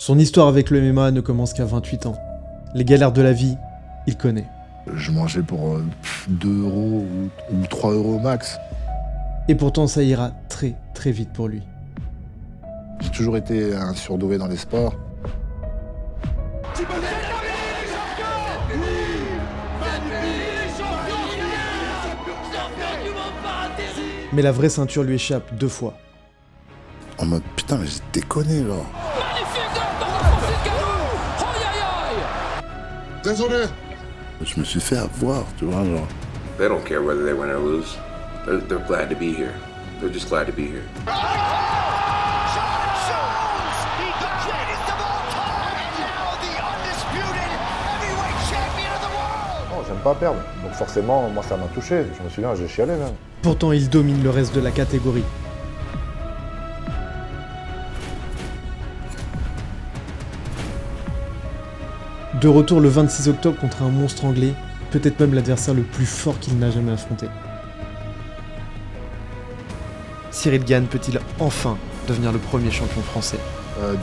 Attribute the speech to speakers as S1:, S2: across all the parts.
S1: Son histoire avec le MMA ne commence qu'à 28 ans. Les galères de la vie, il connaît.
S2: Je mangeais pour 2 euros ou 3 euros max.
S1: Et pourtant, ça ira très très vite pour lui.
S2: J'ai toujours été un surdoué dans les sports.
S1: Mais la vraie ceinture lui échappe 2 fois.
S2: En mode putain, mais j'ai déconné là. Désolé. Je me suis fait avoir, tu vois, genre.
S3: They don't care whether they win or lose. They're glad to be here. They're just glad to be here.
S4: Non, j'aime pas perdre. Donc forcément, moi ça m'a touché. Je me souviens, j'ai chialé même.
S1: Pourtant, il domine le reste de la catégorie. De retour le 26 octobre contre un monstre anglais, peut-être même l'adversaire le plus fort qu'il n'a jamais affronté. Cyril Gane peut-il enfin devenir le premier champion français?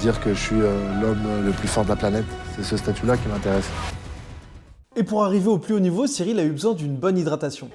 S2: Dire que je suis l'homme le plus fort de la planète, c'est ce statut-là qui m'intéresse.
S1: Et pour arriver au plus haut niveau, Cyril a eu besoin d'une bonne hydratation.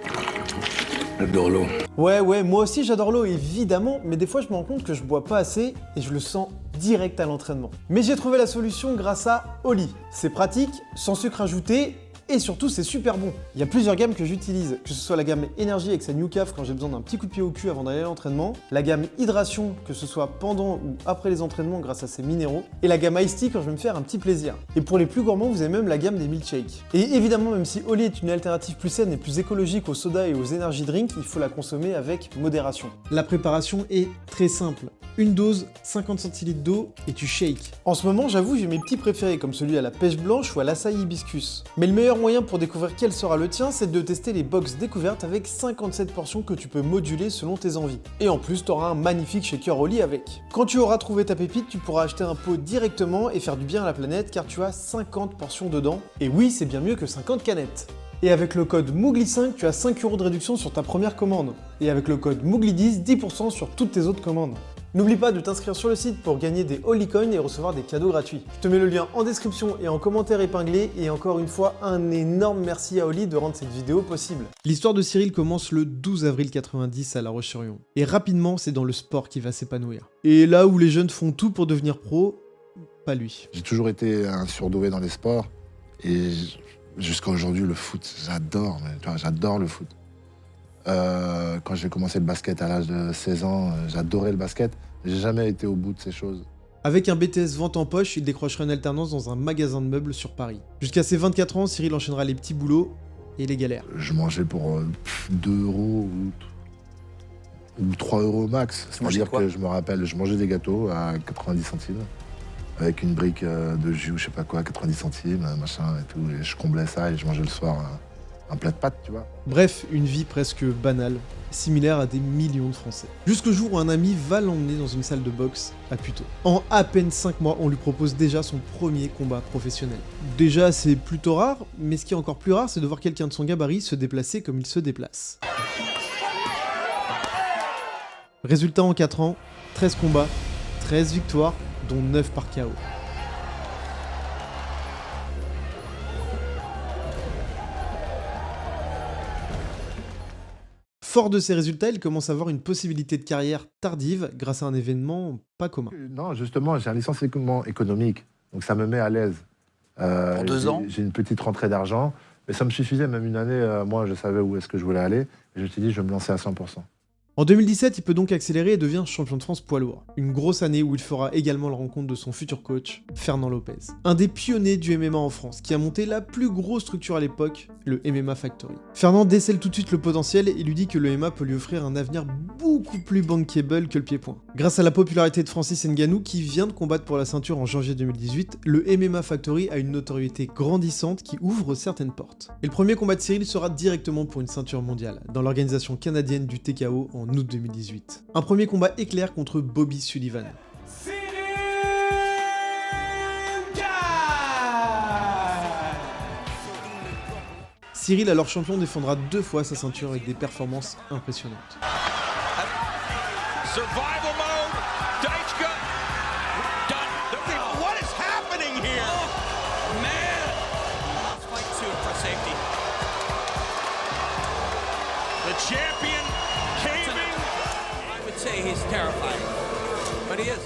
S3: J'adore l'eau.
S1: Ouais, moi aussi j'adore l'eau évidemment, mais des fois je me rends compte que je bois pas assez et je le sens direct à l'entraînement. Mais j'ai trouvé la solution grâce à Oli. C'est pratique, sans sucre ajouté, et surtout c'est super bon. Il y a plusieurs gammes que j'utilise, que ce soit la gamme énergie avec sa New Caf quand j'ai besoin d'un petit coup de pied au cul avant d'aller à l'entraînement, la gamme hydration, que ce soit pendant ou après les entraînements grâce à ses minéraux, et la gamme Ice Tea quand je veux me faire un petit plaisir. Et pour les plus gourmands, vous avez même la gamme des milkshakes. Et évidemment, même si Oli est une alternative plus saine et plus écologique aux sodas et aux energy drinks, il faut la consommer avec modération. La préparation est très simple. Une dose, 50 centilitres d'eau et tu shakes. En ce moment, j'avoue, j'ai mes petits préférés comme celui à la pêche blanche ou à l'açaï hibiscus. Mais le meilleur moyen pour découvrir quel sera le tien, c'est de tester les box découvertes avec 57 portions que tu peux moduler selon tes envies. Et en plus, tu auras un magnifique shaker Oli avec. Quand tu auras trouvé ta pépite, tu pourras acheter un pot directement et faire du bien à la planète car tu as 50 portions dedans. Et oui, c'est bien mieux que 50 canettes. Et avec le code MOUGLI5, tu as 5 € de réduction sur ta première commande. Et avec le code MOUGLI10, 10% sur toutes tes autres commandes. N'oublie pas de t'inscrire sur le site pour gagner des Oli Coins et recevoir des cadeaux gratuits. Je te mets le lien en description et en commentaire épinglé, et encore une fois, un énorme merci à Oli de rendre cette vidéo possible. L'histoire de Cyril commence le 12 avril 90 à La Roche-sur-Yon. Et rapidement, c'est dans le sport qu'il va s'épanouir. Et là où les jeunes font tout pour devenir pro, pas lui.
S2: J'ai toujours été un surdoué dans les sports. Et jusqu'à aujourd'hui, le foot, j'adore. J'adore le foot. Quand j'ai commencé le basket à l'âge de 16 ans, j'adorais le basket. J'ai jamais été au bout de ces choses.
S1: Avec un BTS vente en poche, il décrochera une alternance dans un magasin de meubles sur Paris. Jusqu'à ses 24 ans, Cyril enchaînera les petits boulots et les galères.
S2: Je mangeais pour 2 euros ou 3 euros max. C'est-à-dire que je me rappelle, je mangeais des gâteaux à 90 centimes. Avec une brique de jus, je sais pas quoi, 90 centimes, machin et tout. Et je comblais ça et je mangeais le soir un plat de pâtes, tu vois.
S1: Bref, une vie presque banale, similaire à des millions de Français. Jusqu'au jour où un ami va l'emmener dans une salle de boxe à Puteaux. En à peine 5 mois, on lui propose déjà son premier combat professionnel. Déjà, c'est plutôt rare, mais ce qui est encore plus rare, c'est de voir quelqu'un de son gabarit se déplacer comme il se déplace. Résultat en 4 ans, 13 combats, 13 victoires, dont 9 par KO. Fort de ces résultats, il commence à avoir une possibilité de carrière tardive grâce à un événement pas commun.
S2: Non, justement, j'ai un licenciement économique, donc ça me met à l'aise.
S5: Pour 2 ans.
S2: J'ai une petite rentrée d'argent, mais ça me suffisait, même une année, moi je savais où est-ce que je voulais aller, et je me suis dit je vais me lancer à 100%.
S1: En 2017, il peut donc accélérer et devient champion de France poids lourd. Une grosse année où il fera également la rencontre de son futur coach, Fernand Lopez. Un des pionniers du MMA en France, qui a monté la plus grosse structure à l'époque, le MMA Factory. Fernand décèle tout de suite le potentiel et lui dit que le MMA peut lui offrir un avenir beaucoup plus bankable que le pied-point. Grâce à la popularité de Francis Ngannou, qui vient de combattre pour la ceinture en janvier 2018, le MMA Factory a une notoriété grandissante qui ouvre certaines portes. Et le premier combat de Cyril sera directement pour une ceinture mondiale, dans l'organisation canadienne du TKO en août 2018. Un premier combat éclair contre Bobby Sullivan. Cyril, alors champion, défendra 2 fois sa ceinture avec des performances impressionnantes.
S5: safety. The champion caving. I would say he's terrifying, but he is.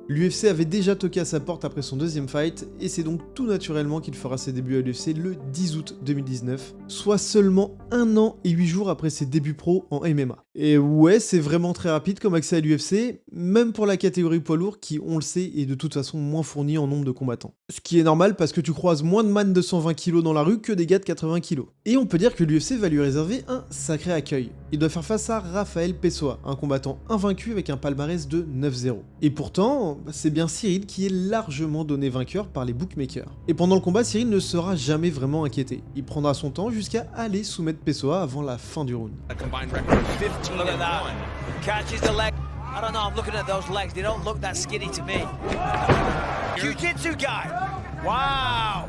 S1: L'UFC avait déjà toqué à sa porte après son deuxième fight, et c'est donc tout naturellement qu'il fera ses débuts à l'UFC le 10 août 2019, soit seulement 1 an et 8 jours après ses débuts pro en MMA. Et ouais, c'est vraiment très rapide comme accès à l'UFC, même pour la catégorie poids lourd qui, on le sait, est de toute façon moins fournie en nombre de combattants. Ce qui est normal parce que tu croises moins de man de 120 kg dans la rue que des gars de 80 kg. Et on peut dire que l'UFC va lui réserver un sacré accueil. Il doit faire face à Rafael Pessoa, un combattant invaincu avec un palmarès de 9-0. Et pourtant, c'est bien Cyril qui est largement donné vainqueur par les bookmakers. Et pendant le combat, Cyril ne sera jamais vraiment inquiété. Il prendra son temps jusqu'à aller soumettre Pessoa avant la fin du round.
S6: Look at that. Catches the leg. I don't know, I'm looking at those legs. They don't look that skinny to me. Jiu-jitsu guy. Wow.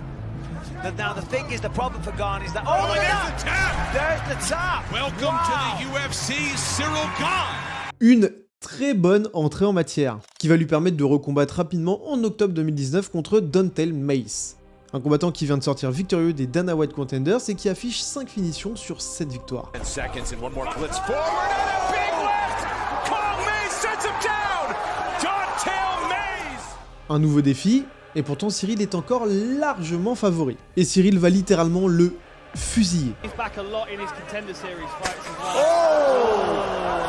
S6: Now the thing is, the problem for Gane is that... Oh, look at that! There's the tap!
S5: Welcome to the UFC, Cyril Gane!
S1: Une très bonne entrée en matière, qui va lui permettre de recombattre rapidement en octobre 2019 contre Don'Tale Mayes. Un combattant qui vient de sortir victorieux des Dana White Contenders et qui affiche 5 finitions sur 7 victoires. Un nouveau défi, et pourtant Cyril est encore largement favori. Et Cyril va littéralement le fusiller.
S7: Oh!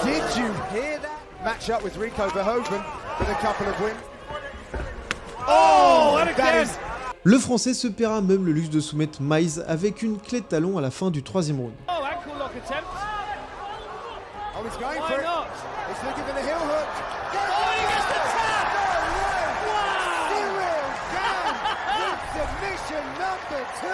S7: Did you hear that? Match up with Rico Verhoeven with a couple of wins. Oh! That is...
S1: Le français se paiera même le luxe de soumettre Mayes avec une clé de talon à la fin du 3e round.
S7: Oh, ankle lock attempt. Oh, he's going for it. He's looking for the heel hook. Oh, he gets the tap! Wow! Cyril Gane with submission number 2.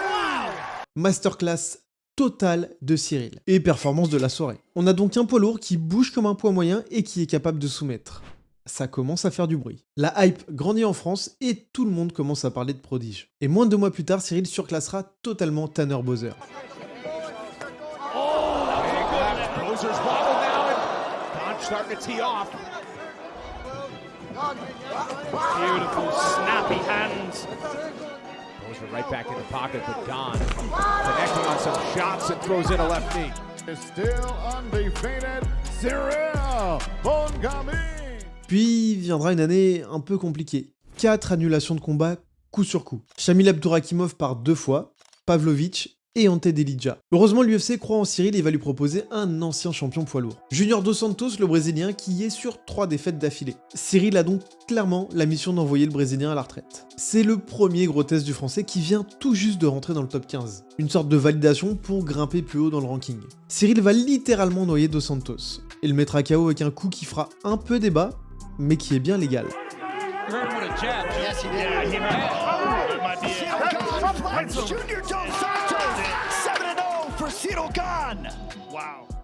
S1: Masterclass totale de Cyril. Et performance de la soirée. On a donc un poids lourd qui bouge comme un poids moyen et qui est capable de soumettre. Ça commence à faire du bruit. La hype grandit en France et tout le monde commence à parler de prodige. Et moins de 2 mois plus tard, Cyril surclassera totalement Tanner Bowser.
S8: Beautiful, snappy hands. Bowser right back in the pocket, but Gane connecting on some shots and throws in a left knee.
S7: Still undefeated, Cyril Gane.
S1: Puis viendra une année un peu compliquée. 4 annulations de combat coup sur coup. Shamil Abdurakhimov part 2 fois, Pavlovich et Ante Delija. Heureusement, l'UFC croit en Cyril et va lui proposer un ancien champion poids lourd. Junior Dos Santos, le Brésilien, qui est sur 3 défaites d'affilée. Cyril a donc clairement la mission d'envoyer le Brésilien à la retraite. C'est le premier gros test du Français qui vient tout juste de rentrer dans le top 15. Une sorte de validation pour grimper plus haut dans le ranking. Cyril va littéralement noyer Dos Santos et le mettra KO avec un coup qui fera un peu débat, mais qui est bien légal.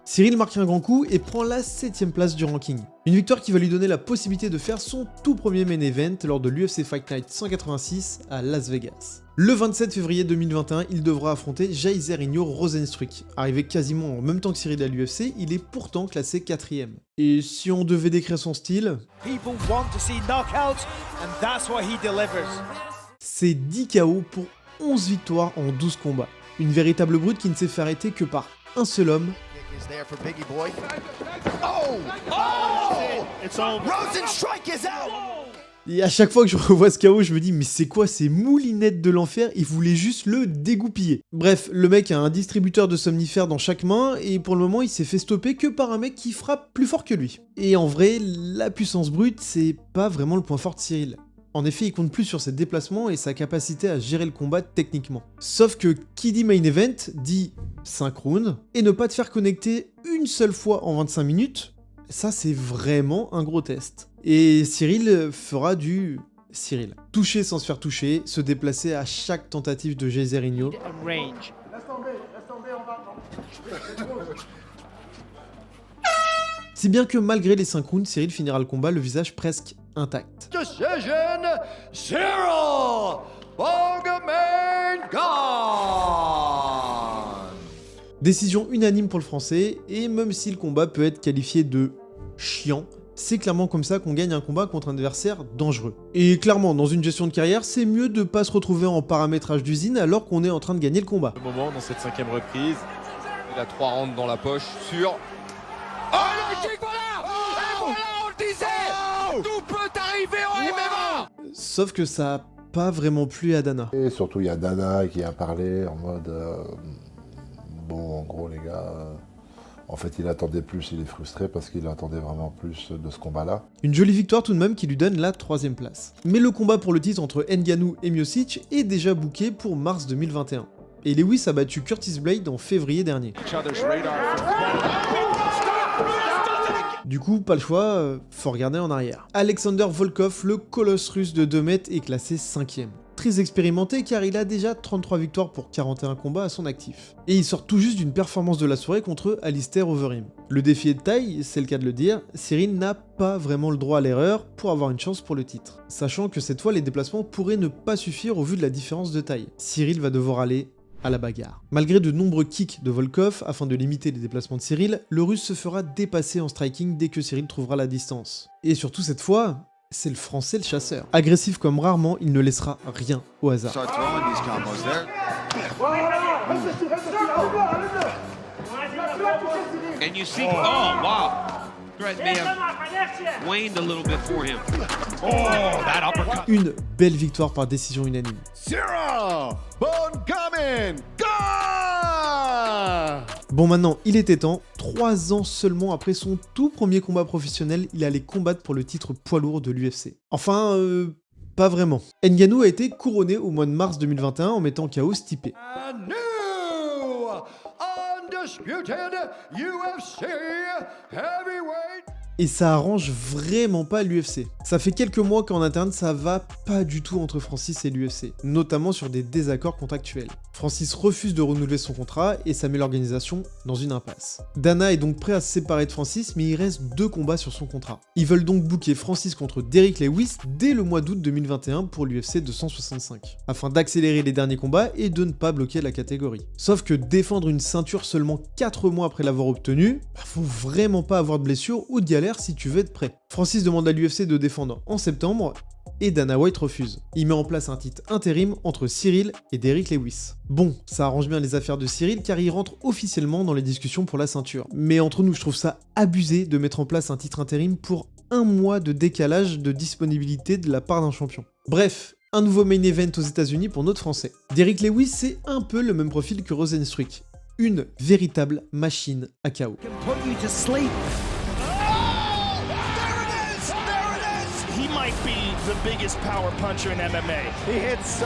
S1: Cyril marque un grand coup et prend la 7ème place du ranking. Une victoire qui va lui donner la possibilité de faire son tout premier main event lors de l'UFC Fight Night 186 à Las Vegas. Le 27 février 2021, il devra affronter Jairzinho Rozenstruik. Arrivé quasiment en même temps que Cyril à l'UFC, il est pourtant classé 4ème. Et si on devait décrire son style, c'est 10 KO pour 11 victoires en 12 combats. Une véritable brute qui ne s'est fait arrêter que par un seul homme. Et à chaque fois que je revois ce KO, je me dis mais c'est quoi ces moulinettes de l'enfer? Il voulait juste le dégoupiller. Bref, le mec a un distributeur de somnifères dans chaque main et pour le moment il s'est fait stopper que par un mec qui frappe plus fort que lui. Et en vrai, la puissance brute, c'est pas vraiment le point fort de Cyril. En effet, il compte plus sur ses déplacements et sa capacité à gérer le combat techniquement. Sauf que qui dit main event dit 5 rounds, et ne pas te faire connecter une seule fois en 25 minutes, ça c'est vraiment un gros test. Et Cyril fera du Cyril. Toucher sans se faire toucher, se déplacer à chaque tentative de Jairzinho. Si bien que malgré les 5 rounds, Cyril finira le combat le visage presque intact.
S7: Decision, Cyril Gane.
S1: Décision unanime pour le français, et même si le combat peut être qualifié de chiant, C'est clairement comme ça qu'on gagne un combat contre un adversaire dangereux. Et clairement, dans une gestion de carrière, c'est mieux de pas se retrouver en paramétrage d'usine alors qu'on est en train de gagner le combat.
S9: Le moment dans cette 5e reprise, il a 3 rounds dans la poche sur... Oh le kick, voilà! Et voilà, on le disait! Tout peut arriver en MMA!
S1: Sauf que ça a pas vraiment plu à Dana.
S2: Et surtout, il y a Dana qui a parlé en mode... bon, en gros, les gars... En fait, il attendait plus, il est frustré parce qu'il attendait vraiment plus de ce combat-là.
S1: Une jolie victoire tout de même qui lui donne la 3e place. Mais le combat pour le titre entre Ngannou et Miocic est déjà booké pour mars 2021. Et Lewis a battu Curtis Blade en février dernier. Du coup, pas le choix, faut regarder en arrière. Alexander Volkov, le colosse russe de 2 mètres, est classé 5e. Très expérimenté car il a déjà 33 victoires pour 41 combats à son actif. Et il sort tout juste d'une performance de la soirée contre Alistair Overeem. Le défi est de taille, c'est le cas de le dire, Cyril n'a pas vraiment le droit à l'erreur pour avoir une chance pour le titre. Sachant que cette fois les déplacements pourraient ne pas suffire au vu de la différence de taille. Cyril va devoir aller à la bagarre. Malgré de nombreux kicks de Volkov afin de limiter les déplacements de Cyril, le russe se fera dépasser en striking dès que Cyril trouvera la distance. Et surtout cette fois, c'est le français le chasseur. Agressif comme rarement, il ne laissera rien au hasard.
S5: And you see, oh wow, threat may have waned a little bit for him. Oh, that uppercut.
S1: Une belle victoire par décision unanime. Bon maintenant, il était temps, 3 ans seulement après son tout premier combat professionnel, il allait combattre pour le titre poids lourd de l'UFC. Enfin, pas vraiment. Ngannou a été couronné au mois de mars 2021 en mettant KO Stipe. Et ça arrange vraiment pas l'UFC. Ça fait quelques mois qu'en interne ça va pas du tout entre Francis et l'UFC, notamment sur des désaccords contractuels. Francis refuse de renouveler son contrat et ça met l'organisation dans une impasse. Dana est donc prêt à se séparer de Francis, mais il reste 2 combats sur son contrat. Ils veulent donc booker Francis contre Derrick Lewis dès le mois d'août 2021 pour l'UFC 265, afin d'accélérer les derniers combats et de ne pas bloquer la catégorie. Sauf que défendre une ceinture seulement 4 mois après l'avoir obtenue, faut vraiment pas avoir de blessure ou de galère si tu veux être prêt. Francis demande à l'UFC de défendre en septembre et Dana White refuse. Il met en place un titre intérim entre Cyril et Derrick Lewis. Bon, ça arrange bien les affaires de Cyril car il rentre officiellement dans les discussions pour la ceinture. Mais entre nous, je trouve ça abusé de mettre en place un titre intérim pour 1 mois de décalage de disponibilité de la part d'un champion. Bref, un nouveau main event aux États-Unis pour notre français. Derrick Lewis, c'est un peu le même profil que Rozenstruik. Une véritable machine à KO.
S10: The biggest power puncher in MMA. He hits so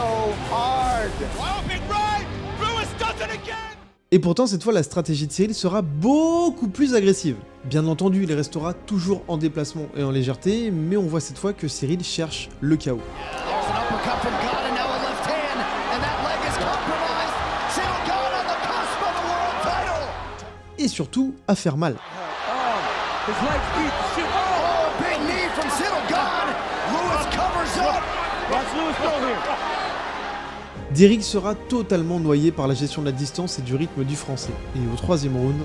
S10: hard.
S5: Oh, big right! Lewis does it again!
S1: Et pourtant, cette fois, la stratégie de Cyril sera beaucoup plus agressive. Bien entendu, il restera toujours en déplacement et en légèreté, mais on voit cette fois que Cyril cherche le KO. Et surtout, à faire mal. Derrick sera totalement noyé par la gestion de la distance et du rythme du français. Et au 3e round...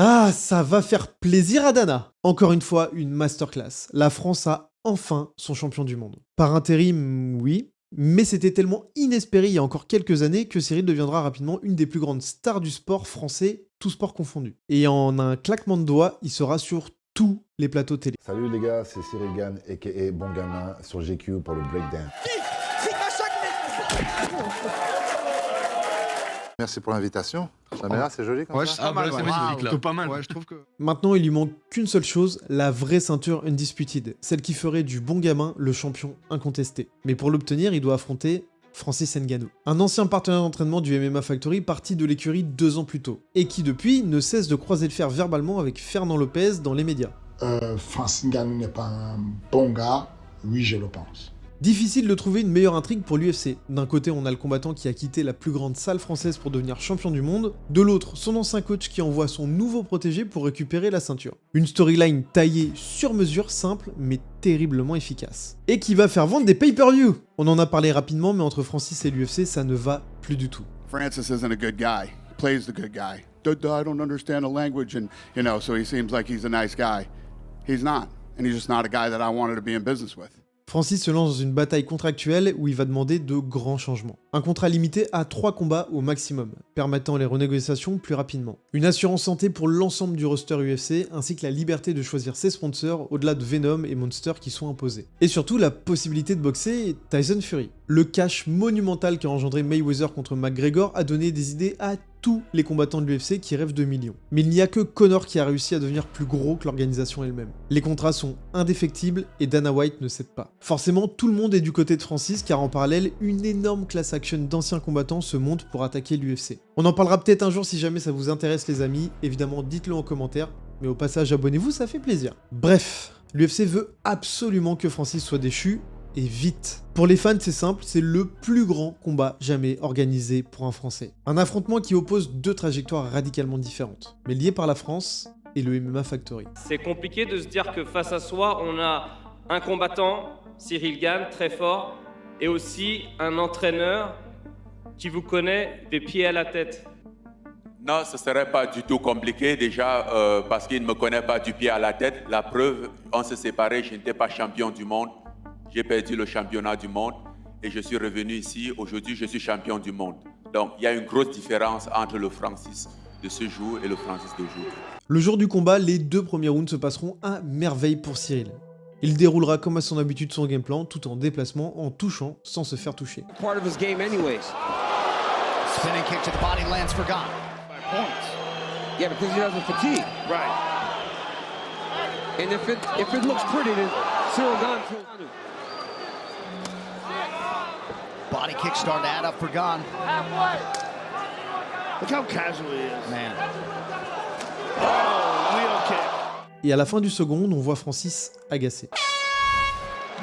S1: Ah, ça va faire plaisir à Dana. Encore une fois, une masterclass. La France a enfin son champion du monde. Par intérim, oui, mais c'était tellement inespéré il y a encore quelques années que Cyril deviendra rapidement une des plus grandes stars du sport français, tout sport confondu. Et en un claquement de doigts, il sera sur tous les plateaux télé.
S2: Salut les gars, c'est Cyril Gane, a.k.a. Bon Gamin, sur GQ pour le breakdance. Merci pour l'invitation. Là, c'est joli comme ça.
S9: C'est magnifique là. Pas mal.
S10: Ouais, je trouve que...
S1: Maintenant, il lui manque qu'une seule chose, la vraie ceinture Undisputed, celle qui ferait du Bon Gamin le champion incontesté. Mais pour l'obtenir, il doit affronter Francis Ngannou, un ancien partenaire d'entraînement du MMA Factory parti de l'écurie 2 ans plus tôt, et qui depuis ne cesse de croiser le fer verbalement avec Fernand Lopez dans les médias.
S11: Francis Ngannou n'est pas un bon gars, oui je le pense.
S1: Difficile de trouver une meilleure intrigue pour l'UFC. D'un côté, on a le combattant qui a quitté la plus grande salle française pour devenir champion du monde, de l'autre, son ancien coach qui envoie son nouveau protégé pour récupérer la ceinture. Une storyline taillée sur mesure, simple mais terriblement efficace. Et qui va faire vendre des pay-per-view. On en a parlé rapidement, mais entre Francis et l'UFC, ça ne va plus du tout.
S11: Francis isn't a good guy. He plays the good guy. I don't understand the language, and so he seems like he's a nice guy. He's not, and he's just not a guy that I wanted to be in business with.
S1: Francis se lance dans une bataille contractuelle où il va demander de grands changements. Un contrat limité à 3 combats au maximum, permettant les renégociations plus rapidement. Une assurance santé pour l'ensemble du roster UFC, ainsi que la liberté de choisir ses sponsors au-delà de Venom et Monster qui sont imposés. Et surtout la possibilité de boxer Tyson Fury. Le cash monumental qu'a engendré Mayweather contre McGregor a donné des idées à tous les combattants de l'UFC qui rêvent de millions. Mais il n'y a que Conor qui a réussi à devenir plus gros que l'organisation elle-même. Les contrats sont indéfectibles et Dana White ne cède pas. Forcément, tout le monde est du côté de Francis car en parallèle, une énorme class action d'anciens combattants se monte pour attaquer l'UFC. On en parlera peut-être un jour si jamais ça vous intéresse les amis, évidemment dites-le en commentaire, mais au passage abonnez-vous, ça fait plaisir. Bref, l'UFC veut absolument que Francis soit déchu, et vite. Pour les fans, c'est simple, c'est le plus grand combat jamais organisé pour un Français. Un affrontement qui oppose deux trajectoires radicalement différentes, mais liées par la France et le MMA Factory.
S12: C'est compliqué de se dire que face à soi, on a un combattant, Cyril Gane, très fort, et aussi un entraîneur qui vous connaît des pieds à la tête.
S13: Non, ce ne serait pas du tout compliqué déjà parce qu'il ne me connaît pas du pied à la tête. La preuve, on s'est séparés, je n'étais pas champion du monde. J'ai perdu le championnat du monde et je suis revenu ici. Aujourd'hui, je suis champion du monde. Donc, il y a une grosse différence entre le Francis de ce jour et le Francis d'aujourd'hui.
S1: Le jour du combat, les 2 premiers rounds se passeront à merveille pour Cyril. Il déroulera comme à son habitude son game plan, tout en déplacement, en touchant sans se faire toucher.
S6: Part of his game anyways.
S7: Spinning kick to the body lands for Gane.
S6: Yeah, because he doesn't fatigue.
S12: Right.
S6: And if it looks pretty, then Cyril Gane feels good.
S7: Body kick starting to add up for Gane.
S10: Look how casual he is.
S7: Man.
S10: Oh, wheel kick.
S1: Et à la fin du second, on voit Francis agacé.
S7: All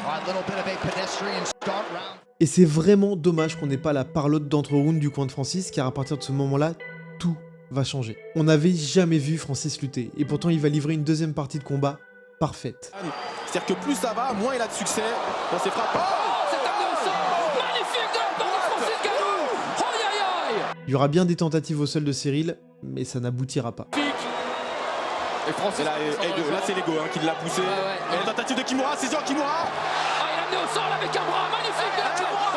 S7: right, little bit of a pedestrian start round.
S1: Et c'est vraiment dommage qu'on n'ait pas la parlotte d'entre-round du coin de Francis, car à partir de ce moment-là, tout va changer. On n'avait jamais vu Francis lutter, et pourtant il va livrer une deuxième partie de combat parfaite.
S14: C'est-à-dire que plus ça va, moins il a de succès dans ses frappes.
S1: Il y aura bien des tentatives au sol de Cyril, mais ça n'aboutira pas.
S14: Et Francis, là c'est l'ego qui l'a poussé. Et la tentative de Kimura, c'est Kimura.
S15: Ah, il a amené au sol avec un bras magnifique de la Kimura.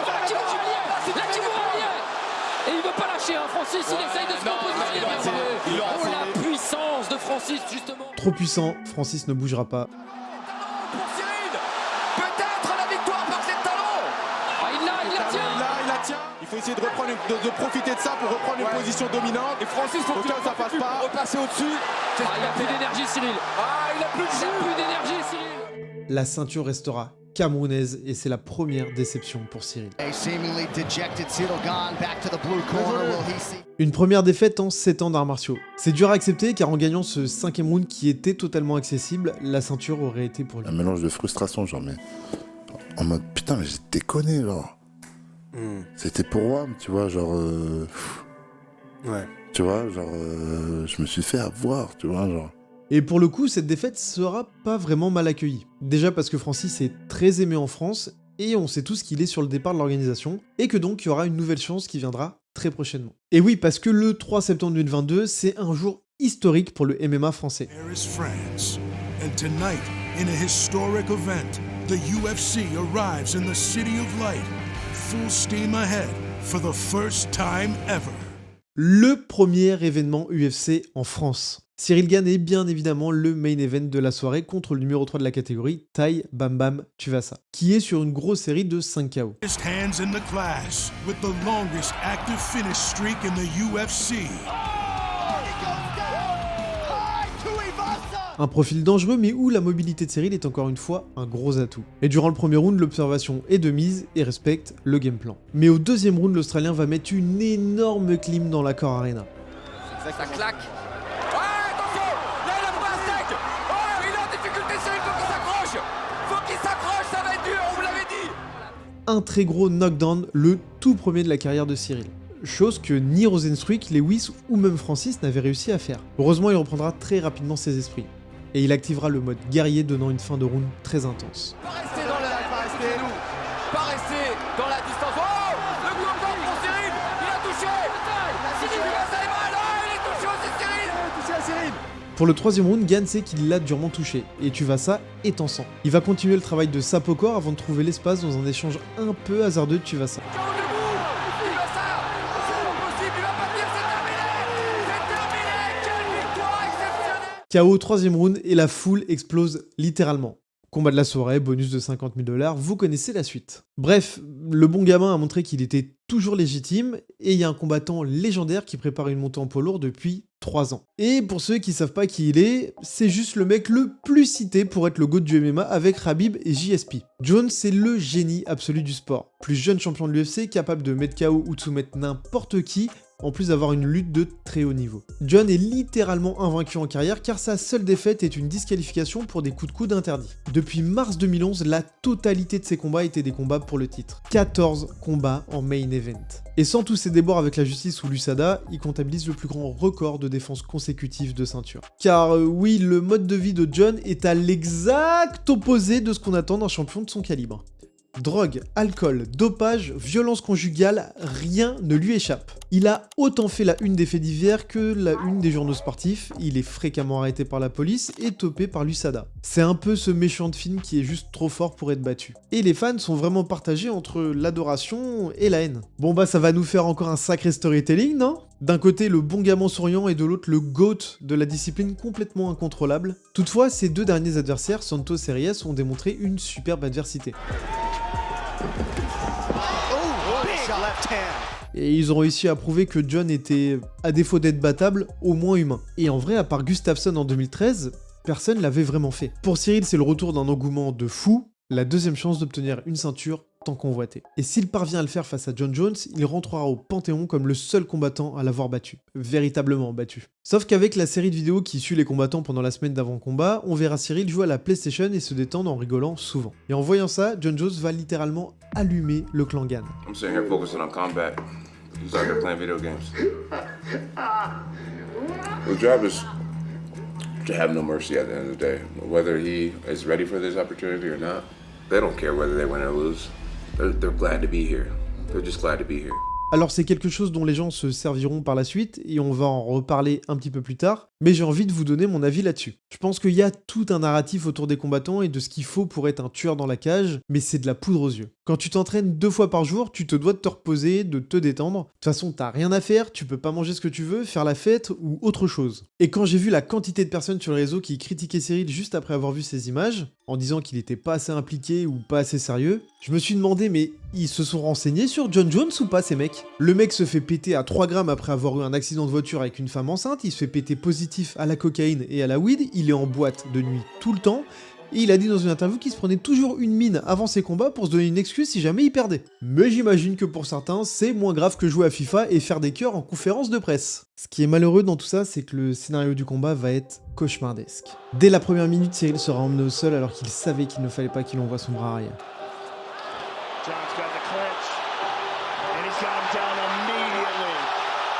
S15: Et il veut pas lâcher, hein, Francis, il essaye de se repositionner. Oh, la puissance de Francis, justement.
S1: Trop puissant, Francis ne bougera pas.
S15: Pour Cyril, peut-être la victoire par ses talons. Ah, il la tient.
S14: Il faut essayer de profiter de ça pour reprendre une position dominante.
S15: Et Francis, faut
S14: que ça passe pas.
S15: Repasser au-dessus. Ah, il a plus d'énergie, Cyril. Ah, il a plus d'énergie, Cyril.
S1: La ceinture restera camerounaise et c'est la première déception pour Cyril. Une première défaite en 7 ans d'arts martiaux. C'est dur à accepter car en gagnant ce 5e round qui était totalement accessible, la ceinture aurait été pour lui.
S2: Un mélange de frustration, genre, mais en mode putain, mais j'ai déconné, genre. C'était pour moi, tu vois, genre.
S14: Ouais.
S2: Tu vois, genre, je me suis fait avoir, tu vois, genre.
S1: Et pour le coup, cette défaite sera pas vraiment mal accueillie. Déjà parce que Francis est très aimé en France, et on sait tous qu'il est sur le départ de l'organisation, et que donc il y aura une nouvelle chance qui viendra très prochainement. Et oui, parce que le 3 septembre 2022, c'est un jour historique pour le MMA français.
S16: There is France, and tonight, in a historic event, the UFC arrives in the City of Light, full steam ahead for the first time ever.
S1: Le premier événement UFC en France. Cyril Gane est bien évidemment le main event de la soirée contre le numéro 3 de la catégorie, Tai Bam Bam Tuivasa, qui est sur une grosse série de 5 KO.
S16: Hands in the class with the longest active finish streak in the UFC.
S1: Un profil dangereux mais où la mobilité de Cyril est encore une fois un gros atout. Et durant le premier round, l'observation est de mise et respecte le game plan. Mais au deuxième round, l'Australien va mettre une énorme clim dans l'Accor Arena.
S15: Ça claque.
S1: un très gros knockdown, le tout premier de la carrière de Cyril. Chose que ni Rozenstruik, Lewis ou même Francis n'avaient réussi à faire. Heureusement, il reprendra très rapidement ses esprits. Et il activera le mode guerrier, donnant une fin de round très intense.
S15: Pas rester dans la distance. Oh, le coup encore pour Cyril. Il a touché. Cyril Duvassa est mal. Oh, il est touché aussi Cyril. Il a touché à Cyril.
S1: Pour le troisième round, Gane sait qu'il l'a durement touché, et Tuivasa est en sang. Il va continuer le travail de sape au corps avant de trouver l'espace dans un échange un peu hasardeux de Tuivasa. KO au troisième round et la foule explose littéralement. Combat de la soirée, bonus de 50 000 $, vous connaissez la suite. Bref, le bon gamin a montré qu'il était toujours légitime, et il y a un combattant légendaire qui prépare une montée en poids lourd depuis 3 ans. Et pour ceux qui savent pas qui il est, c'est juste le mec le plus cité pour être le GOAT du MMA avec Khabib et JSP. Jones, c'est le génie absolu du sport. Plus jeune champion de l'UFC, capable de mettre KO ou de soumettre n'importe qui, en plus d'avoir une lutte de très haut niveau. John est littéralement invaincu en carrière car sa seule défaite est une disqualification pour des coups de coude interdits. Depuis mars 2011, la totalité de ses combats étaient des combats pour le titre. 14 combats en main event. Et sans tous ses déboires avec la justice ou l'USADA, il comptabilise le plus grand record de défense consécutive de ceinture. Car oui, le mode de vie de John est à l'exact opposé de ce qu'on attend d'un champion de son calibre. Drogue, alcool, dopage, violence conjugale, rien ne lui échappe. Il a autant fait la une des faits divers que la une des journaux sportifs, il est fréquemment arrêté par la police et topé par l'USADA. C'est un peu ce méchant de film qui est juste trop fort pour être battu. Et les fans sont vraiment partagés entre l'adoration et la haine. Bon bah ça va nous faire encore un sacré storytelling, non ? D'un côté le bon gamin souriant et de l'autre le GOAT de la discipline complètement incontrôlable. Toutefois, ces deux derniers adversaires, Santos et Reyes, ont démontré une superbe adversité. Et ils ont réussi à prouver que John était, à défaut d'être battable, au moins humain. Et en vrai, à part Gustafsson en 2013, personne l'avait vraiment fait. Pour Cyril, c'est le retour d'un engouement de fou, la deuxième chance d'obtenir une ceinture tant convoitée. Et s'il parvient à le faire face à John Jones, il rentrera au Panthéon comme le seul combattant à l'avoir battu. Véritablement battu. Sauf qu'avec la série de vidéos qui suit les combattants pendant la semaine d'avant-combat, on verra Cyril jouer à la PlayStation et se détendre en rigolant souvent. Et en voyant ça, John Jones va littéralement allumer le clan Gane.
S3: I'm sitting here focusing on combat. He's out there playing video games. The job is to have no mercy at the end of the day. Whether he is ready for this opportunity or not, they don't care whether they win or lose. They're glad to be here. They're just glad to be here.
S1: Alors c'est quelque chose dont les gens se serviront par la suite, et on va en reparler un petit peu plus tard, mais j'ai envie de vous donner mon avis là-dessus. Je pense qu'il y a tout un narratif autour des combattants et de ce qu'il faut pour être un tueur dans la cage, mais c'est de la poudre aux yeux. Quand tu t'entraînes 2 fois par jour, tu te dois de te reposer, de te détendre. De toute façon, t'as rien à faire, tu peux pas manger ce que tu veux, faire la fête ou autre chose. Et quand j'ai vu la quantité de personnes sur les réseaux qui critiquaient Cyril juste après avoir vu ces images, en disant qu'il était pas assez impliqué ou pas assez sérieux, je me suis demandé, mais ils se sont renseignés sur John Jones ou pas ces mecs ? Le mec se fait péter à 3 grammes après avoir eu un accident de voiture avec une femme enceinte, il se fait péter positif à la cocaïne et à la weed, il est en boîte de nuit tout le temps, et il a dit dans une interview qu'il se prenait toujours une mine avant ses combats pour se donner une excuse si jamais il perdait. Mais j'imagine que pour certains, c'est moins grave que jouer à FIFA et faire des cœurs en conférence de presse. Ce qui est malheureux dans tout ça, c'est que le scénario du combat va être cauchemardesque. Dès la première minute, Cyril sera emmené au sol alors qu'il savait qu'il ne fallait pas qu'il envoie son bras arrière.
S10: John's got the clinch, and he's got him down immediately.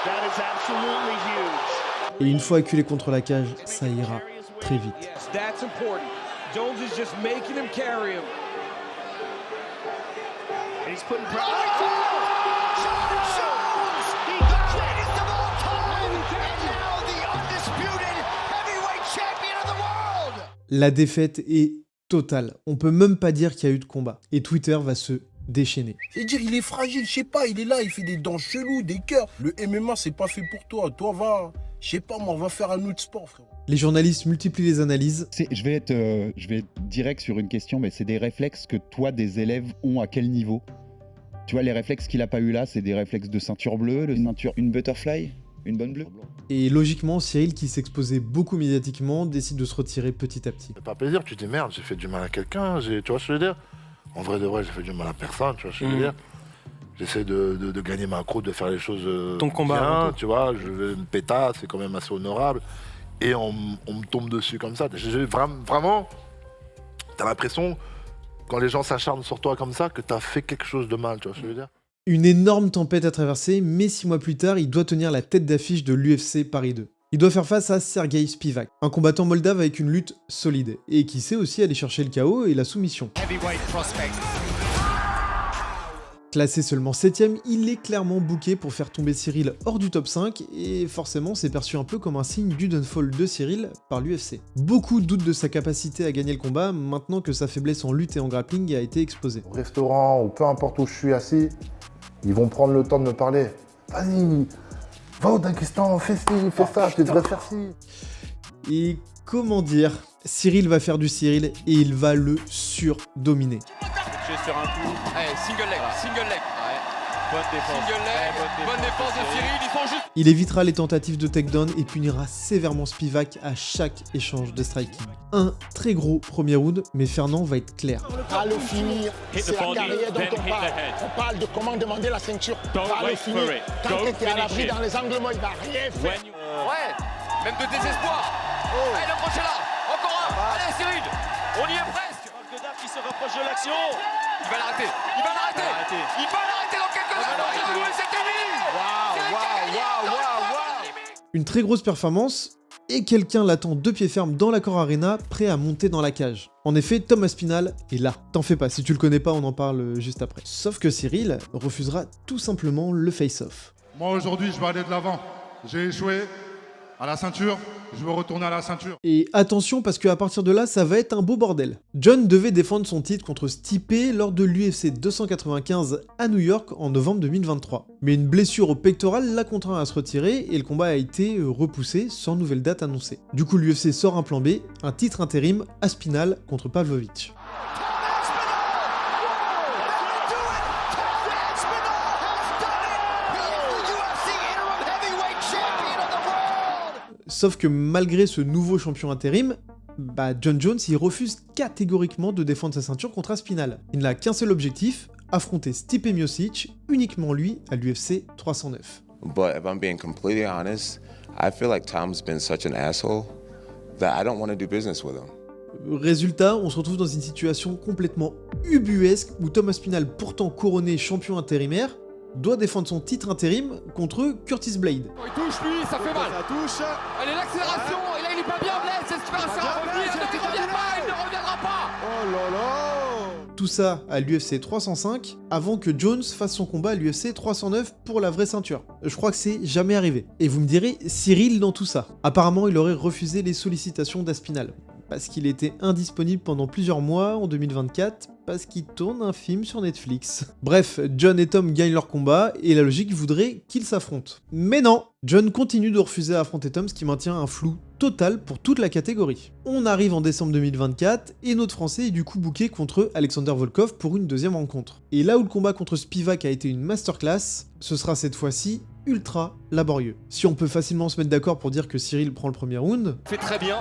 S10: That is absolutely huge.
S1: Et une fois acculé contre la cage, ça ira très vite.
S5: Yes, that's important. Jones is just making him carry him.
S10: And he's putting pressure. John Jones, the greatest of all time, and now the undisputed heavyweight champion of the world.
S1: La défaite est totale. On peut même pas dire qu'il y a eu de combat. Et Twitter va se déchaîner.
S17: C'est dire, il est fragile, je sais pas, il est là, il fait des dents cheloues, des cœurs. Le MMA, c'est pas fait pour toi. Toi, va, je sais pas moi, va faire un autre sport, frère.
S1: Les journalistes multiplient les analyses.
S18: Je vais être direct sur une question, mais c'est des réflexes que toi, des élèves ont à quel niveau ? Tu vois, les réflexes qu'il a pas eu là, c'est des réflexes de ceinture bleue, une butterfly, une bonne bleue.
S1: Et logiquement, Cyril, qui s'exposait beaucoup médiatiquement, décide de se retirer petit à petit.
S2: C'est pas plaisir, tu te dis merde, j'ai fait du mal à quelqu'un, tu vois ce que je veux dire ? En vrai de vrai, j'ai fait du mal à personne, tu vois ce que je veux dire ? J'essaie de gagner ma croûte, de faire les choses bien, tu vois, je veux une pétasse, c'est quand même assez honorable. Et on me tombe dessus comme ça. Vraiment, t'as l'impression quand les gens s'acharnent sur toi comme ça, que t'as fait quelque chose de mal, tu vois ce que je veux dire?
S1: Une énorme tempête à traverser, mais 6 mois plus tard, il doit tenir la tête d'affiche de l'UFC Paris 2. Il doit faire face à Sergei Spivak, un combattant moldave avec une lutte solide, et qui sait aussi aller chercher le KO et la soumission. Classé seulement 7ème, il est clairement booké pour faire tomber Cyril hors du top 5, et forcément c'est perçu un peu comme un signe du downfall de Cyril par l'UFC. Beaucoup doutent de sa capacité à gagner le combat, maintenant que sa faiblesse en lutte et en grappling a été exposée.
S4: Au restaurant, ou peu importe où je suis assis, ils vont prendre le temps de me parler. Vas-y, va au Daghestan, fais ci, fais ça, tu devrais faire ci.
S1: Et comment dire, Cyril va faire du Cyril et il va le surdominer.
S9: Sur un coup. Allez, single leg. Ouais. Bonne défense. Bonne défense de Cyril, ils sont juste...
S1: Il évitera les tentatives de takedown et punira sévèrement Spivak à chaque échange de striking. Un très gros premier round, mais Fernand va être clair.
S10: Va le finir, c'est la carrière dont on parle. On parle de comment demander la ceinture. Va le finir. Quand tu es à l'abri dans les angles morts, il va rien faire.
S9: Ouais, même de désespoir. Allez, le crochet là. Encore un. Allez, Cyril, on y est presque.
S5: Godard qui se rapproche de l'action.
S9: Il va l'arrêter. Il va l'arrêter dans quelques instants. C'est fini.
S1: Une très grosse performance, et quelqu'un l'attend de pied ferme dans l'Accor Arena, prêt à monter dans la cage. En effet, Tom Aspinall est là. T'en fais pas, si tu le connais pas, on en parle juste après. Sauf que Cyril refusera tout simplement le face-off.
S19: Moi aujourd'hui, je vais aller de l'avant. J'ai échoué à la ceinture, je veux retourner à la ceinture.
S1: Et attention parce qu'à partir de là, ça va être un beau bordel. John devait défendre son titre contre Stipe lors de l'UFC 295 à New York en novembre 2023. Mais une blessure au pectoral l'a contraint à se retirer et le combat a été repoussé sans nouvelle date annoncée. Du coup, l'UFC sort un plan B, un titre intérim Aspinall contre Pavlovich. Sauf que malgré ce nouveau champion intérim, John Jones il refuse catégoriquement de défendre sa ceinture contre Aspinall. Il n'a qu'un seul objectif, affronter Stipe Miocic, uniquement lui, à l'UFC 309.
S3: But if I'm being completely honest, I feel like Tom's been such an asshole that I don't want to do business with him.
S1: Résultat, on se retrouve dans une situation complètement ubuesque où Tom Aspinall, pourtant couronné champion intérimaire, doit défendre son titre intérim contre Curtis Blade.
S9: Il touche lui, ça fait mal.
S10: Ça touche.
S9: Allez, l'accélération. Et là, il est pas bien, Blade. C'est ce qui va réussir à revenir. Il ne reviendra pas.
S10: Oh là là.
S1: Tout ça à l'UFC 305 avant que Jones fasse son combat à l'UFC 309 pour la vraie ceinture. Je crois que c'est jamais arrivé. Et vous me direz, Cyril dans tout ça. Apparemment, il aurait refusé les sollicitations d'Aspinall. Parce qu'il était indisponible pendant plusieurs mois en 2024, parce qu'il tourne un film sur Netflix. Bref, John et Tom gagnent leur combat, et la logique voudrait qu'ils s'affrontent. Mais non, John continue de refuser à affronter Tom, ce qui maintient un flou total pour toute la catégorie. On arrive en décembre 2024, et notre Français est du coup booké contre Alexander Volkov pour une deuxième rencontre. Et là où le combat contre Spivak a été une masterclass, ce sera cette fois-ci ultra laborieux. Si on peut facilement se mettre d'accord pour dire que Cyril prend le premier round...
S9: Fait très bien.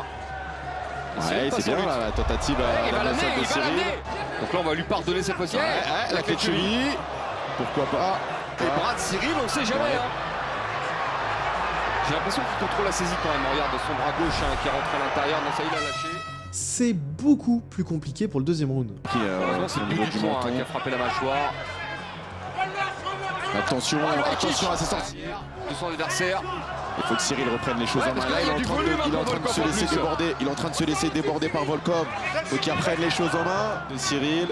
S14: Ouais, c'est bien la tentative à la de Cyril.
S9: Donc là, on va lui pardonner cette fois-ci.
S14: La clé de cheville. Pourquoi pas.
S9: Les bras de Cyril, on sait jamais. J'ai l'impression qu'il contrôle la saisie quand même. Regarde son bras gauche qui est rentré à l'intérieur. Non, ça il a lâché.
S1: C'est beaucoup plus compliqué pour le deuxième round.
S9: C'est le niveau du menton qui a frappé la mâchoire.
S14: Attention à ses sorties
S9: de son adversaire.
S14: Il faut que Cyril reprenne les choses en main. Là, il est en train de se laisser déborder. Il est en train de se laisser déborder par Volkov. Il faut qu'il reprenne les choses en main de Cyril.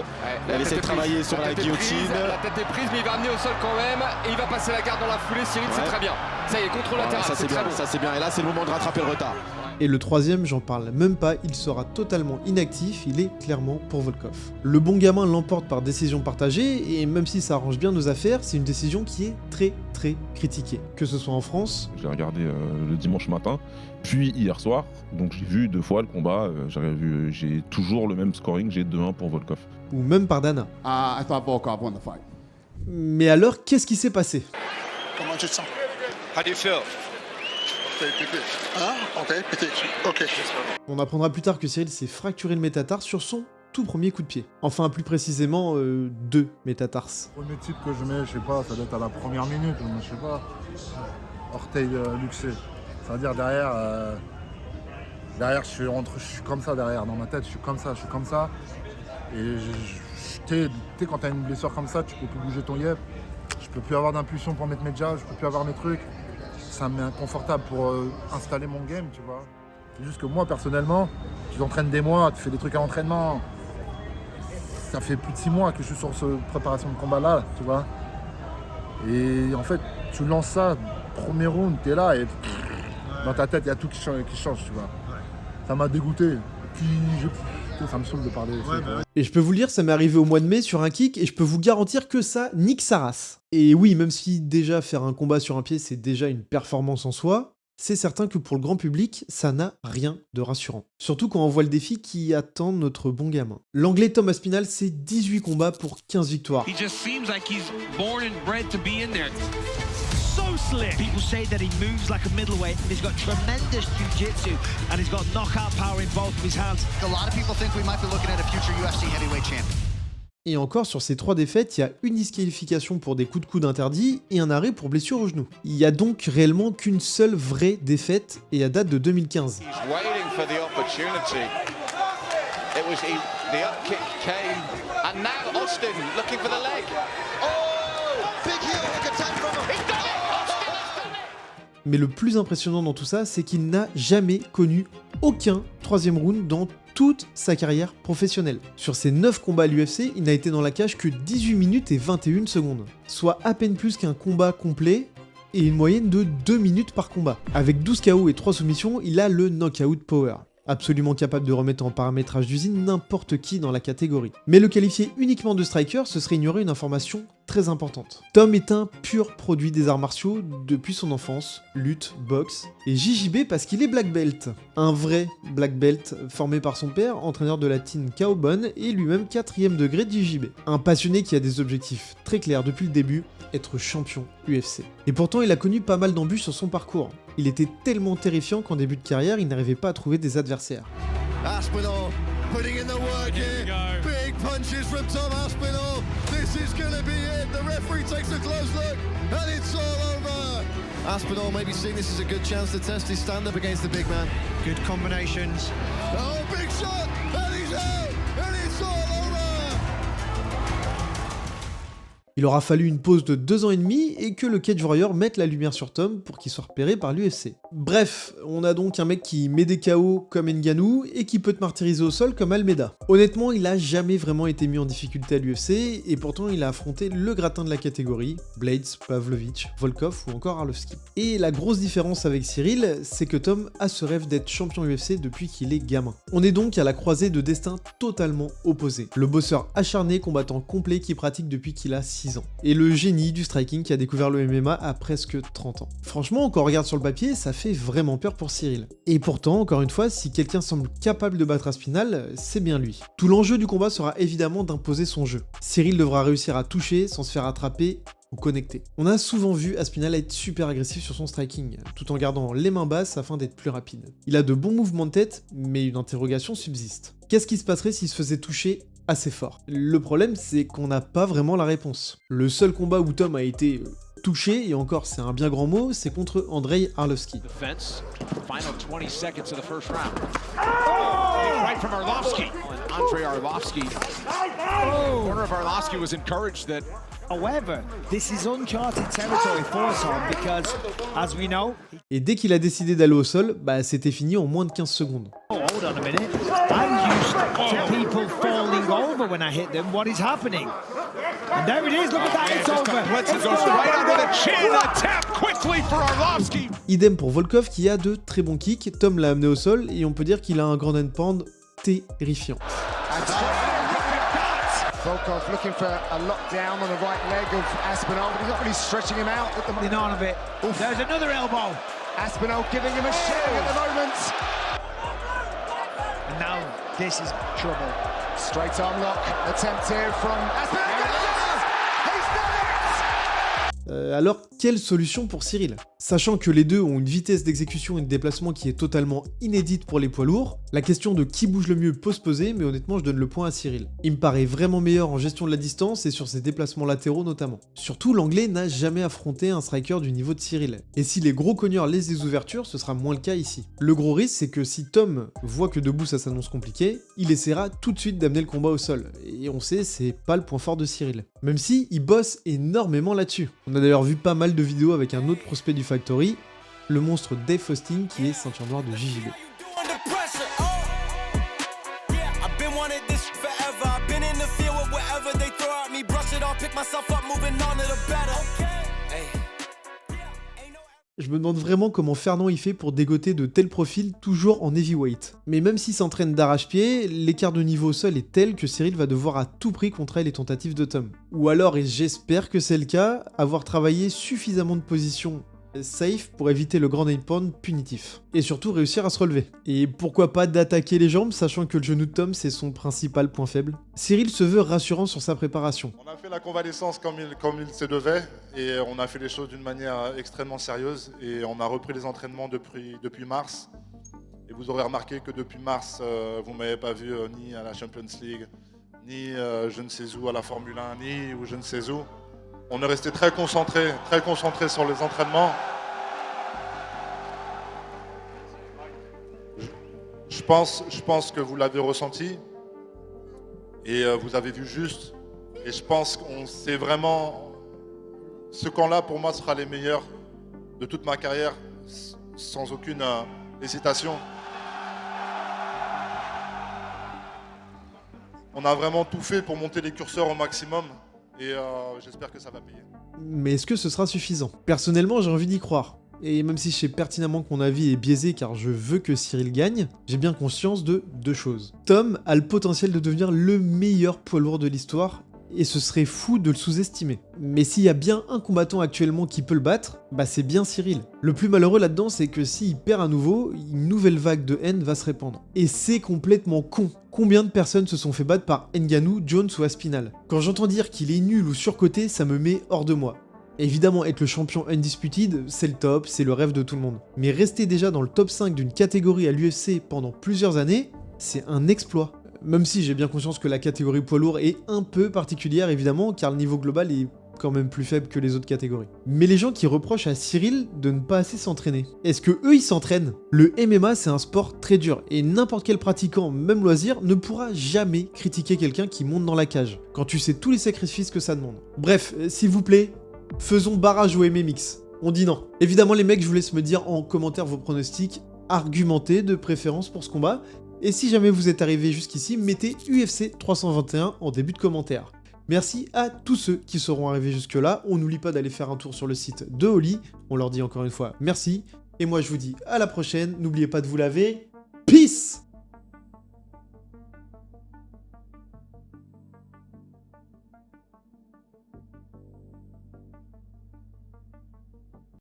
S14: Il essaie de travailler sur la guillotine.
S9: La tête est prise, mais il va amener au sol quand même. Et il va passer la garde dans la foulée. Cyril, c'est très bien. Ça y est, contrôle latéral.
S14: Ça c'est bien. Ça c'est bien. Et là, c'est le moment de rattraper le retard.
S1: Et le troisième, j'en parle même pas, il sera totalement inactif, il est clairement pour Volkov. Le bon gamin l'emporte par décision partagée, et même si ça arrange bien nos affaires, c'est une décision qui est très critiquée. Que ce soit en France...
S20: Je l'ai regardé le dimanche matin, puis hier soir, donc j'ai vu 2 fois le combat, j'ai toujours le même scoring, j'ai 2-1 pour Volkov.
S1: Ou même par Dana.
S11: I thought Volkov won the fight.
S1: Mais alors, qu'est-ce qui s'est passé?
S10: Comment tu te sens? How do you feel? Ok.
S1: On apprendra plus tard que Cyril s'est fracturé le métatarse sur son tout premier coup de pied. Enfin, plus précisément, 2 métatarses.
S21: Le premier type que je mets, je sais pas, ça doit être à la première minute, je sais pas. Orteil luxé. C'est-à-dire derrière, je suis comme ça derrière. Dans ma tête, je suis comme ça. Et Tu sais, quand t'as une blessure comme ça, tu peux plus bouger ton yep. Je peux plus avoir d'impulsion pour mettre mes jabs, je peux plus avoir mes trucs. Ça me met inconfortable pour installer mon game, tu vois. C'est juste que moi, personnellement, tu t'entraînes des mois, tu fais des trucs à l'entraînement. Ça fait plus de 6 mois que je suis sur cette préparation de combat-là, tu vois. Et en fait, tu lances ça, premier round, t'es là et dans ta tête, il y a tout qui change, tu vois. Ça m'a dégoûté. Ça me saoule de parler.
S1: Et je peux vous le dire, ça m'est arrivé au mois de mai sur un kick et je peux vous garantir que ça nique sa race. Et oui, même si déjà faire un combat sur un pied, c'est déjà une performance en soi, c'est certain que pour le grand public, ça n'a rien de rassurant. Surtout quand on voit le défi qui attend notre bon gamin. L'anglais Tom Aspinall, c'est 18 combats pour 15 victoires.
S5: He just seems like he's born and bred to be in there.
S6: So slick. People say that he moves like a middleweight and he's got tremendous jiu-jitsu and he's got knockout power in both of his hands.
S10: A lot of people think we might be looking at a future UFC heavyweight champion.
S1: Et encore, sur ces 3 défaites, il y a une disqualification pour des coups de coude interdits et un arrêt pour blessure au genou. Il y a donc réellement qu'une seule vraie défaite et à date de 2015. Mais le plus impressionnant dans tout ça, c'est qu'il n'a jamais connu aucun 3e round dans toute sa carrière professionnelle. Sur ses 9 combats à l'UFC, il n'a été dans la cage que 18 minutes et 21 secondes, soit à peine plus qu'un combat complet et une moyenne de 2 minutes par combat. Avec 12 KO et 3 soumissions, il a le knockout power. Absolument capable de remettre en paramétrage d'usine n'importe qui dans la catégorie. Mais le qualifier uniquement de striker, ce serait ignorer une information très importante. Tom est un pur produit des arts martiaux depuis son enfance, lutte, boxe, et JJB parce qu'il est black belt. Un vrai black belt formé par son père, entraîneur de la team Kaobon et lui-même 4e degré de JJB. Un passionné qui a des objectifs très clairs depuis le début, être champion UFC. Et pourtant il a connu pas mal d'embûches sur son parcours. Il était tellement terrifiant qu'en début de carrière, il n'arrivait pas à trouver des adversaires.
S10: Aspinall putting in the work here. Big punches from Tom Aspinall. This is gonna be it. The referee takes a close look and it's all over. Aspinall maybe seeing this as a good chance to test his stand-up against the big man.
S6: Good combinations.
S10: Oh, big shot and he's out and it's all over.
S1: Il aura fallu une pause de 2 ans et demi et que le Cage Warrior mette la lumière sur Tom pour qu'il soit repéré par l'UFC. Bref, on a donc un mec qui met des KO comme Ngannou et qui peut te martyriser au sol comme Almeida. Honnêtement, il a jamais vraiment été mis en difficulté à l'UFC et pourtant il a affronté le gratin de la catégorie, Blades, Pavlovich, Volkov ou encore Arlovski. Et la grosse différence avec Cyril, c'est que Tom a ce rêve d'être champion UFC depuis qu'il est gamin. On est donc à la croisée de destins totalement opposés. Le bosseur acharné, combattant complet qui pratique depuis qu'il a 6 ans. Et le génie du striking qui a découvert le MMA à presque 30 ans. Franchement, quand on regarde sur le papier, ça fait vraiment peur pour Cyril. Et pourtant, encore une fois, si quelqu'un semble capable de battre Aspinall, c'est bien lui. Tout l'enjeu du combat sera évidemment d'imposer son jeu. Cyril devra réussir à toucher sans se faire attraper ou connecter. On a souvent vu Aspinall être super agressif sur son striking, tout en gardant les mains basses afin d'être plus rapide. Il a de bons mouvements de tête, mais une interrogation subsiste. Qu'est-ce qui se passerait s'il se faisait toucher assez fort? Le problème, c'est qu'on n'a pas vraiment la réponse. Le seul combat où Tom a été touché, et encore c'est un bien grand mot, c'est contre Andrei Arlovski.
S5: Final 20 seconds of the first round. Oh! Right from Arlovski. Andrei Arlovski. Oh! Corner of Arlovski was encouraged that.
S6: However, this is uncharted territory for Tom because, as we know.
S1: Et dès qu'il a décidé d'aller au sol, bah c'était fini en moins de 15 secondes.
S6: Oh, hold on a minute. I'm used to people falling over when I hit them. What is happening? And there it is. Look at that. It's over.
S5: Bledsoe goes right under the chin. A tap quickly for Arlovski.
S1: Idem pour Volkov qui a de très bons kicks. Tom l'a amené au sol et on peut dire qu'il a un ground and pound terrifiant.
S7: Volkov looking for a lockdown on the right leg of Aspinall, but he's not really stretching him out at the moment.
S6: On a bit. There's another elbow.
S7: Aspinall giving him a shilling at the moment.
S6: And now this is trouble.
S7: Straight arm lock attempt here from Aspinall. He's done it!
S1: Alors, quelle solution pour Cyril? Sachant que les deux ont une vitesse d'exécution et de déplacement qui est totalement inédite pour les poids lourds, la question de qui bouge le mieux peut se poser, mais honnêtement je donne le point à Ciryl. Il me paraît vraiment meilleur en gestion de la distance et sur ses déplacements latéraux notamment. Surtout l'anglais n'a jamais affronté un striker du niveau de Ciryl, et si les gros cogneurs laissent des ouvertures, ce sera moins le cas ici. Le gros risque c'est que si Tom voit que debout ça s'annonce compliqué, il essaiera tout de suite d'amener le combat au sol, et on sait c'est pas le point fort de Ciryl. Même si il bosse énormément là-dessus. On a d'ailleurs vu pas mal de vidéos avec un autre prospect du Factory, le monstre Dave Faustin qui est ceinture noire de JJB. Je me demande vraiment comment Fernand y fait pour dégoter de tels profils toujours en heavyweight. Mais même s'il s'entraîne d'arrache-pied, l'écart de niveau au sol est tel que Ciryl va devoir à tout prix contrer les tentatives de Tom. Ou alors, et j'espère que c'est le cas, avoir travaillé suffisamment de positions safe pour éviter le grand nine-pound punitif. Et surtout réussir à se relever. Et pourquoi pas d'attaquer les jambes, sachant que le genou de Tom c'est son principal point faible. Ciryl se veut rassurant sur sa préparation.
S21: On a fait la convalescence comme il se devait, et on a fait les choses d'une manière extrêmement sérieuse, et on a repris les entraînements depuis mars. Et vous aurez remarqué que depuis mars, vous ne m'avez pas vu ni à la Champions League, ni je ne sais où à la Formule 1, ni où je ne sais où. On est resté très concentré sur les entraînements. Je pense que vous l'avez ressenti et vous avez vu juste. Et je pense qu'on sait vraiment... Ce camp-là, pour moi, sera les meilleurs de toute ma carrière, sans aucune hésitation. On a vraiment tout fait pour monter les curseurs au maximum. Et j'espère que ça va payer.
S1: Mais est-ce que ce sera suffisant? Personnellement, j'ai envie d'y croire. Et même si je sais pertinemment que mon avis est biaisé car je veux que Ciryl gagne, j'ai bien conscience de deux choses. Tom a le potentiel de devenir le meilleur poids lourd de l'histoire, et ce serait fou de le sous-estimer. Mais s'il y a bien un combattant actuellement qui peut le battre, bah c'est bien Ciryl. Le plus malheureux là-dedans, c'est que s'il perd à nouveau, une nouvelle vague de haine va se répandre. Et c'est complètement con. Combien de personnes se sont fait battre par Ngannou, Jones ou Aspinall? Quand j'entends dire qu'il est nul ou surcoté, ça me met hors de moi. Évidemment, être le champion undisputed, c'est le top, c'est le rêve de tout le monde. Mais rester déjà dans le top 5 d'une catégorie à l'UFC pendant plusieurs années, c'est un exploit. Même si j'ai bien conscience que la catégorie poids lourd est un peu particulière évidemment, car le niveau global est quand même plus faible que les autres catégories. Mais les gens qui reprochent à Ciryl de ne pas assez s'entraîner, est-ce que eux ils s'entraînent? Le MMA c'est un sport très dur, et n'importe quel pratiquant, même loisir, ne pourra jamais critiquer quelqu'un qui monte dans la cage, quand tu sais tous les sacrifices que ça demande. Bref, s'il vous plaît, faisons barrage au MMX. On dit non. Évidemment les mecs, je vous laisse me dire en commentaire vos pronostics, argumentés de préférence pour ce combat, et si jamais vous êtes arrivé jusqu'ici, mettez UFC 321 en début de commentaire. Merci à tous ceux qui seront arrivés jusque-là. On n'oublie pas d'aller faire un tour sur le site de Oli. On leur dit encore une fois merci. Et moi je vous dis à la prochaine. N'oubliez pas de vous laver. Peace!